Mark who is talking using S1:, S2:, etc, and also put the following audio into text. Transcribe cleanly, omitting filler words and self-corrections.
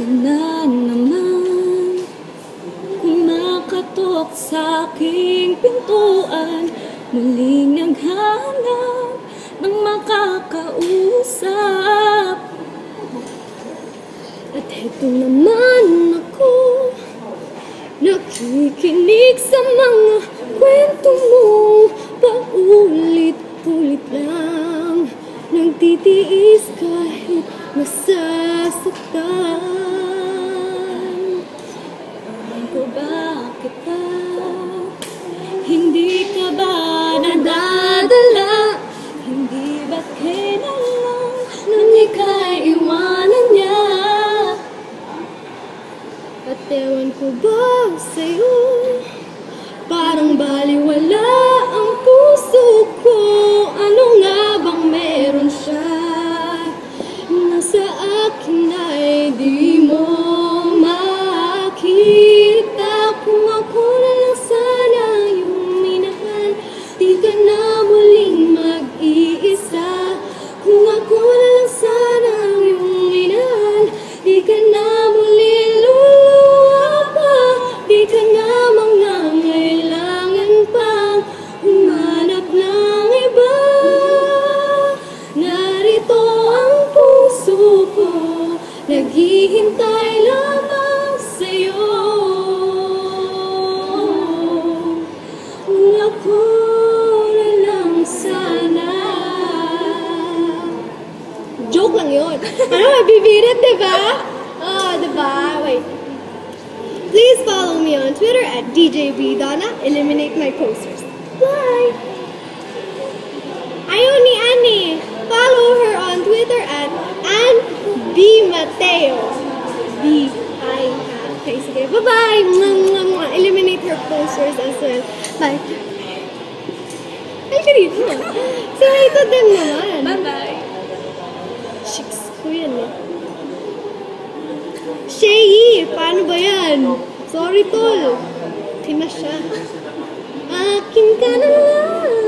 S1: na naman kumakatok sa aking pintuan, muling naghanap ng makakausap. At heto naman ako, nakikinig sa mga kwento mo, paulit-ulit lang, nagtitiis kahit masasaktan. Alam ko ba kita, hindi ka ba nadadala? Hindi ba't kailangan nang ika'y iwanan niya? At ewan ko ba sa'yo, parang baliwala ang puso ko. Ano nga bang meron siya na sa akin ay di mo makita? Kung ako na lang sana yung minahal, di ka na muling mag-iisa. Kung ako na lang sana yung minahal, di ka na muling luluha pa. Di ka na mangangailangan pang humanap ng iba. Narito ang puso ko, naghihintay lamang sa'yo. Kung ako na lang sana. Joke lang yun. Ano, mabibirit, diba? Oh, diba? Wait. Please follow me on Twitter at DJBDonna. Eliminate my posters. Bye! Ayaw ni Annie. Follow her on Twitter at AnnBMateo. B-I. Okay, sige. Bye-bye! Eliminate her posters as well. Bye! Ay, ka dito. So, ito din naman.
S2: Bye-bye.
S1: Chicks ko yan eh. Shay, paano ba yan? Sorry, tol. Okay na siya. Akin ka na lang.